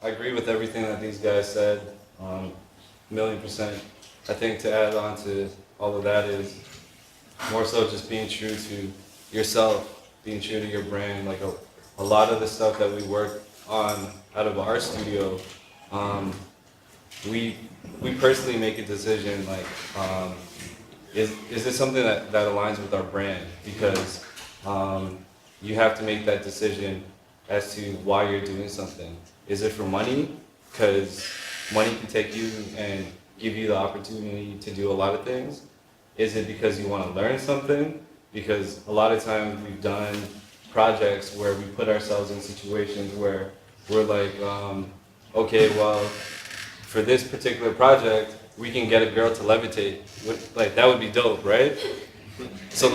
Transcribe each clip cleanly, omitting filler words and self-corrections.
I agree with everything that these guys said, 1,000,000%. I think to add on to all of that is more so just being true to yourself, being true to your brand. Like a lot of the stuff that we work on out of our studio, we personally make a decision like, is this something that aligns with our brand? Because you have to make that decision as to why you're doing something. Is it for money? Because money can take you and give you the opportunity to do a lot of things. Is it because you want to learn something? Because a lot of times we've done projects where we put ourselves in situations where we're like, okay, well, for this particular project, we can get a girl to levitate. Like, that would be dope, right? So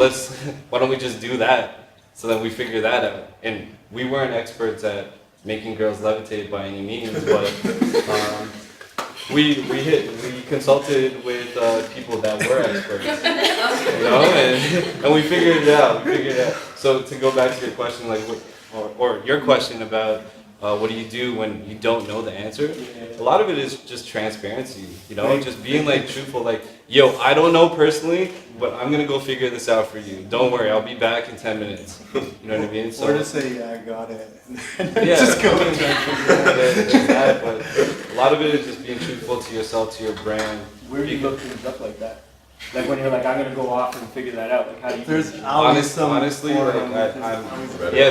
why don't we just do that? So then we figure that out. And we weren't experts at making girls levitate by any means, but we consulted with people that were experts, you know, and we figured it out. So to go back to your question, like, or your question about what do you do when you don't know the answer? A lot of it is just transparency, you know, just being like truthful, like, yo, I don't know personally, but I'm gonna go figure this out for you. Don't worry, I'll be back in 10 minutes. You know what I mean? So, or to say, yeah, I got it. Yeah, just go and try to figure it out. But a lot of it is just being truthful to yourself, to your brand. Where do you look things up like that? Like when you're like, I'm gonna go off and figure that out. Like how do you? There's honestly, like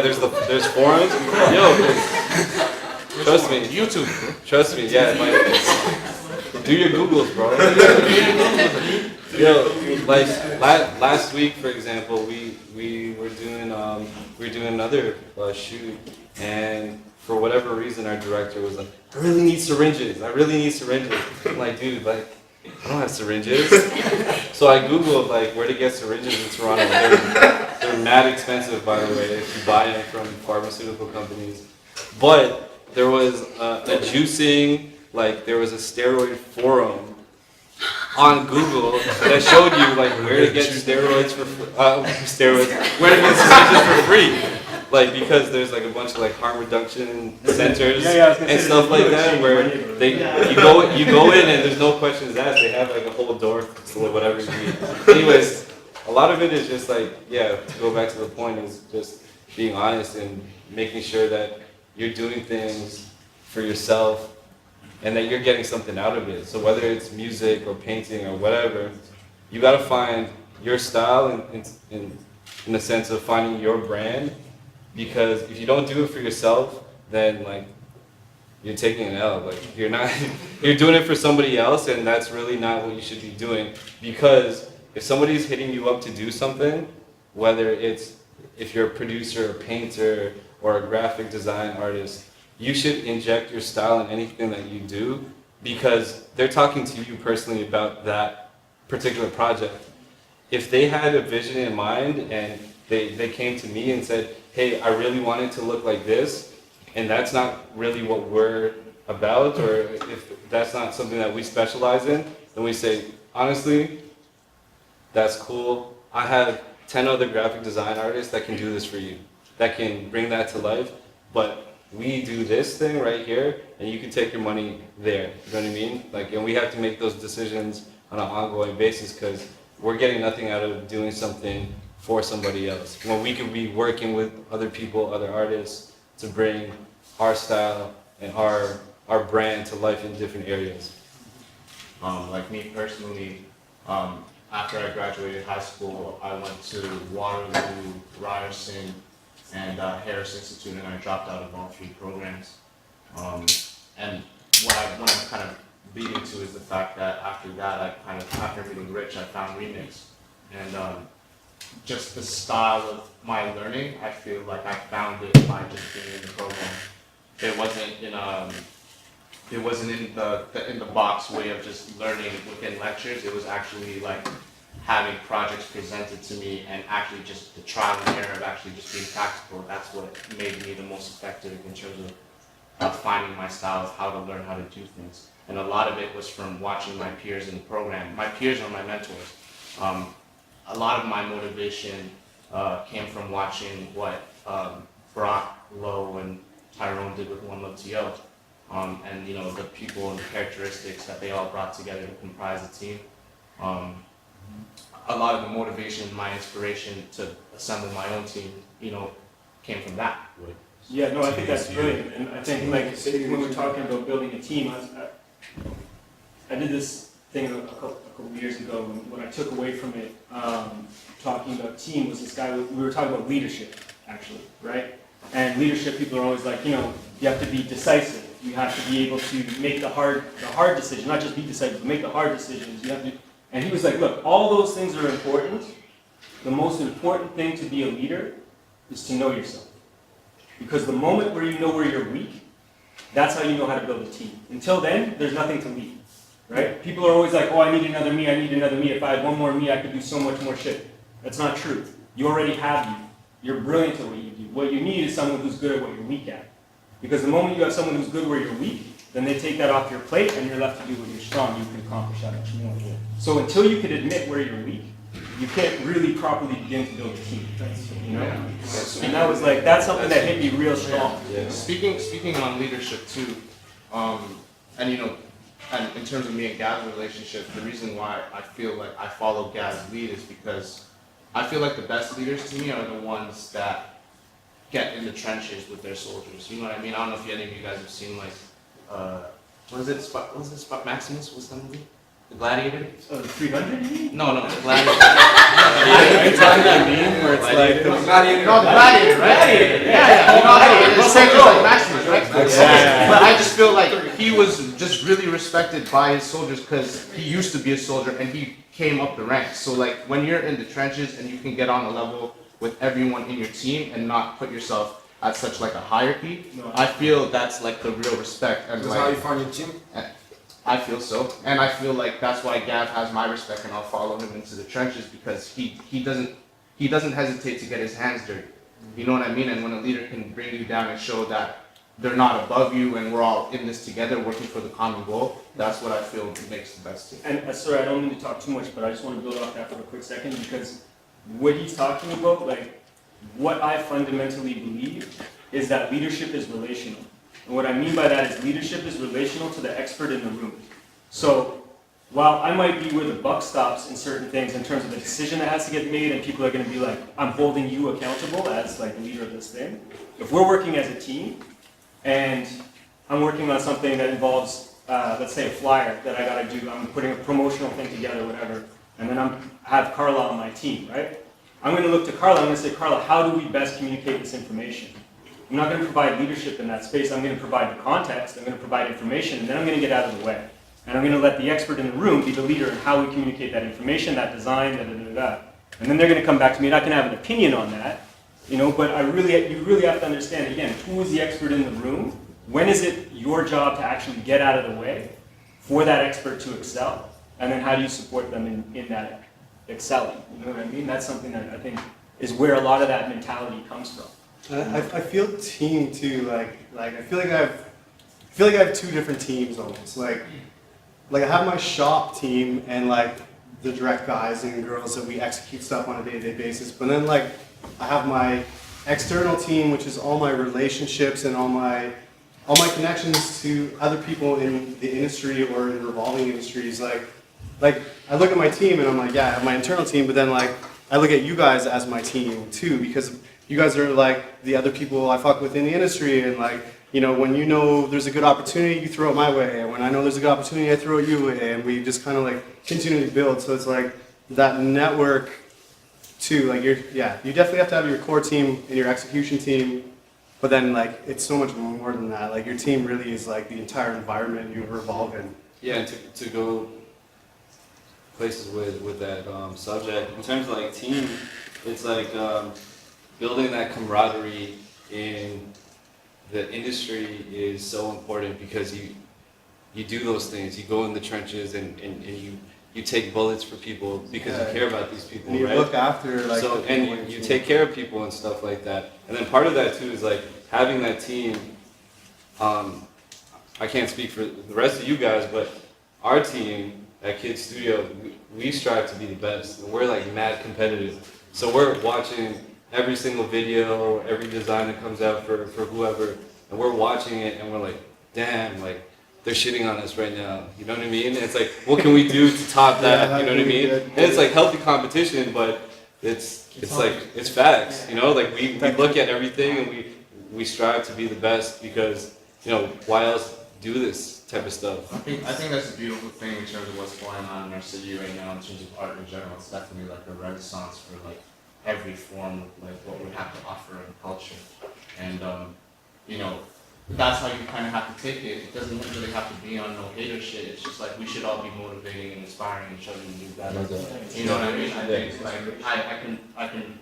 there's forums. Yo, trust me, YouTube. Trust me, yeah. Like, do your Googles, bro. Yo, like last week, for example, we were doing another shoot, and for whatever reason, our director was like, I really need syringes. I'm like, dude, like, I don't have syringes. So I Googled like where to get syringes in Toronto. They're mad expensive, by the way, if you buy them from pharmaceutical companies. But there was a juicing, like there was a steroid forum on Google that showed you like where to get steroids where to get syringes for free. Like, because there's like a bunch of like harm reduction centers and stuff like that where you go in and there's no questions asked. They have like a whole door for whatever you need. Anyways, a lot of it is just like, yeah, to go back to the point, is just being honest and making sure that you're doing things for yourself and that you're getting something out of it. So whether it's music or painting or whatever, you gotta find your style in the sense of finding your brand. Because if you don't do it for yourself, then like you're taking an L. Like you're doing it for somebody else, and that's really not what you should be doing. Because if somebody's hitting you up to do something, whether it's if you're a producer, a painter, or a graphic design artist, you should inject your style in anything that you do, because they're talking to you personally about that particular project. If they had a vision in mind and they came to me and said, hey, I really want it to look like this, and that's not really what we're about, or if that's not something that we specialize in, then we say, honestly, that's cool. I have 10 other graphic design artists that can do this for you, that can bring that to life, but we do this thing right here, and you can take your money there. You know what I mean? Like, and we have to make those decisions on an ongoing basis, because we're getting nothing out of doing something for somebody else, when we could be working with other people, other artists, to bring our style and our brand to life in different areas. Like me personally, after I graduated high school, I went to Waterloo, Ryerson, and Harris Institute, and I dropped out of all three programs. And what I'm kind of leading to is the fact that after that, after getting rich, I found Remix. And just the style of my learning, I feel like I found it by just being in the program. It wasn't in the box way of just learning within lectures. It was actually like having projects presented to me and actually just the trial and error of actually just being practical. That's what made me the most effective in terms of finding my style of how to learn how to do things. And a lot of it was from watching my peers in the program. My peers are my mentors. A lot of my motivation came from watching what Brock, Lowe, and Tyrone did with One Love TL. and you know the people and the characteristics that they all brought together to comprise a team. A lot of the motivation, my inspiration to assemble my own team, you know, came from that. Yeah, no, I think that's brilliant, and I think like when we're talking about building a team, I did this thing a couple years ago when I took away from it, talking about team was this guy, we were talking about leadership, actually, right? And leadership, people are always like, you know, you have to be decisive, you have to be able to make the hard decision, not just be decisive, but make the hard decisions, you have to, and he was like, look, all those things are important, the most important thing to be a leader is to know yourself. Because the moment where you know where you're weak, that's how you know how to build a team. Until then, there's nothing to lead, right? People are always like, oh, I need another me, I need another me. If I had one more me, I could do so much more shit. That's not true. You already have you. You're brilliant at what you do. What you need is someone who's good at what you're weak at. Because the moment you have someone who's good where you're weak, then they take that off your plate and you're left to do what you're strong. You can accomplish that much more. So until you can admit where you're weak, you can't really properly begin to build a team. You know? And that was like, that's something that hit me real strong. Yeah. Speaking on leadership too, and you know, and in terms of me and Gav's relationship, the reason why I feel like I follow Gav's lead is because I feel like the best leaders to me are the ones that get in the trenches with their soldiers. You know what I mean? I don't know if any of you guys have seen like, what is it? Maximus? What's that movie? The Gladiator? 300? No, the Gladiator. Where it's like the Gladiator. No, the Gladiator, right? Gladiator. Yeah. You know how it is. The same as like Maximus, right? Yeah. But I just feel like he was just really respected by his soldiers because he used to be a soldier and he came up the ranks. So like when you're in the trenches and you can get on a level with everyone in your team and not put yourself at such like a hierarchy, I feel that's like the real respect. And That's like, how you find your team? I feel so, and I feel like that's why Gav has my respect, and I'll follow him into the trenches because he doesn't hesitate to get his hands dirty. You know what I mean? And when a leader can bring you down and show that they're not above you, and we're all in this together, working for the common goal, that's what I feel makes the best team. And sorry, I don't mean to talk too much, but I just want to build off that for a quick second because what he's talking about, like what I fundamentally believe is that leadership is relational. And what I mean by that is leadership is relational to the expert in the room. So while I might be where the buck stops in certain things in terms of the decision that has to get made and people are going to be like, I'm holding you accountable as like the leader of this thing. If we're working as a team and I'm working on something that involves, let's say a flyer that I got to do, I'm putting a promotional thing together, whatever, and then I have Carla on my team, right? I'm going to look to Carla, I'm going to say, Carla, how do we best communicate this information? I'm not going to provide leadership in that space. I'm going to provide the context, I'm going to provide information, and then I'm going to get out of the way. And I'm going to let the expert in the room be the leader in how we communicate that information, that design, da-da-da-da. And then they're going to come back to me, and I can have an opinion on that, you know, but you really have to understand, again, who is the expert in the room? When is it your job to actually get out of the way for that expert to excel? And then how do you support them in that excelling? You know what I mean? That's something that I think is where a lot of that mentality comes from. I feel team too, like I feel like I have two different teams almost. Like I have my shop team and like the direct guys and girls that we execute stuff on a day-to-day basis. But then like I have my external team, which is all my relationships and all my connections to other people in the industry or in revolving industries. Like I look at my team and I'm like, yeah, I have my internal team, but then like I look at you guys as my team too, because you guys are like the other people I fuck with in the industry, and like, you know, when you know there's a good opportunity, you throw it my way, and when I know there's a good opportunity, I throw it you way, and we just kind of like continue to build. So it's like that network too. Like you definitely have to have your core team and your execution team, but then like it's so much more than that. Like your team really is like the entire environment you revolve in. Yeah, and to go places with that subject, in terms of like team, it's like building that camaraderie in the industry is so important because you do those things. You go in the trenches and you take bullets for people because you care about these people, and you right? look after like so, and you take care of people and stuff like that. And then part of that too is like having that team. I can't speak for the rest of you guys, but our team at Kid Studio, we strive to be the best. And we're like mad competitive. So we're watching every single video, every design that comes out for whoever, and we're watching it and we're like, damn, like they're shitting on us right now. You know what I mean? It's like, what can we do to top that? Yeah, You know what I mean? And it's like healthy competition, but it's like it's facts. You know, like we look at everything and we strive to be the best because why else do this type of stuff? I think that's a beautiful thing in terms of what's going on in our city right now in terms of art in general. It's definitely like a renaissance for like every form of like what we have to offer in culture, and that's how you kind of have to take it. It doesn't really have to be on no hater shit. It's just like we should all be motivating and inspiring each other to do better. You know what I mean? I think like I can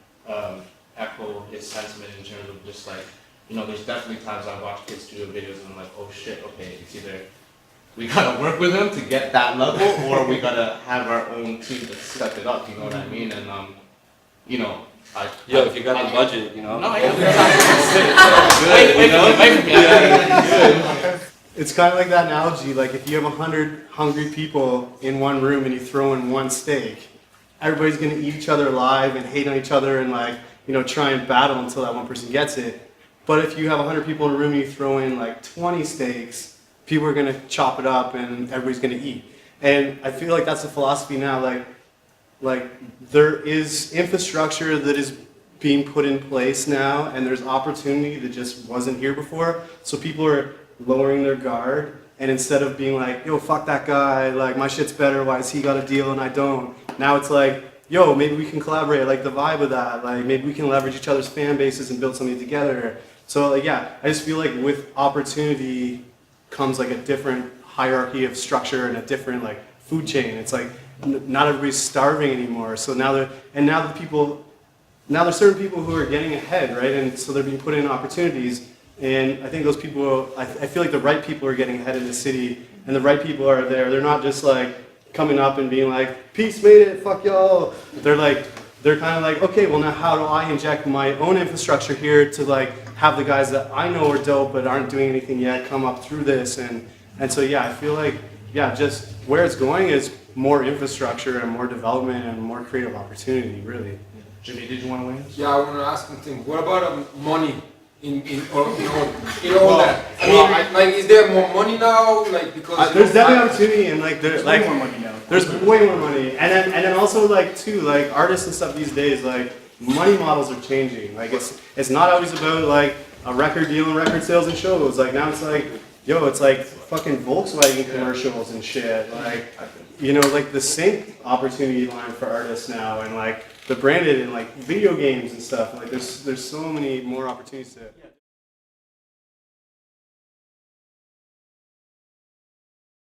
echo his sentiment in terms of just like there's definitely times I watch kids do videos and I'm like, oh shit, okay, it's either we gotta work with them to get that level, or we gotta have our own team to step it up. You know what I mean? And If you got the budget, No, yeah. It's kind of like that analogy, like if you have 100 hungry people in one room and you throw in one steak, everybody's going to eat each other alive and hate on each other and try and battle until that one person gets it. But if you have 100 people in a room and you throw in like 20 steaks, people are going to chop it up and everybody's going to eat. And I feel like that's the philosophy now, like there is infrastructure that is being put in place now, and there's opportunity that just wasn't here before. So people are lowering their guard, and instead of being like, yo, fuck that guy, like my shit's better, why has he got a deal and I don't? Now it's like, yo, maybe we can collaborate, I like the vibe of that, like maybe we can leverage each other's fan bases and build something together. So I just feel like with opportunity comes like a different hierarchy of structure and a different like food chain. It's like not everybody's starving anymore. So now there's certain people who are getting ahead, right? And so they're being put in opportunities. And I think those people, I feel like the right people are getting ahead in the city, and the right people are there. They're not just like coming up and being like, peace made it, fuck y'all. They're kind of like, okay, well now how do I inject my own infrastructure here to like have the guys that I know are dope but aren't doing anything yet come up through this? And so I feel like, just where it's going is more infrastructure and more development and more creative opportunity, really. Jimmy, did you want to win? Yeah, I want to ask something. What about money in all that? I mean, is there more money now? Like because there's definitely opportunity, and there's way more money now. There's way more money, and then also like artists and stuff these days, like money models are changing. Like it's not always about like a record deal and record sales and shows. Like now it's like, yo, it's like fucking Volkswagen commercials and shit. Like like the sync opportunity line for artists now, and like the branded and like video games and stuff. Like there's so many more opportunities to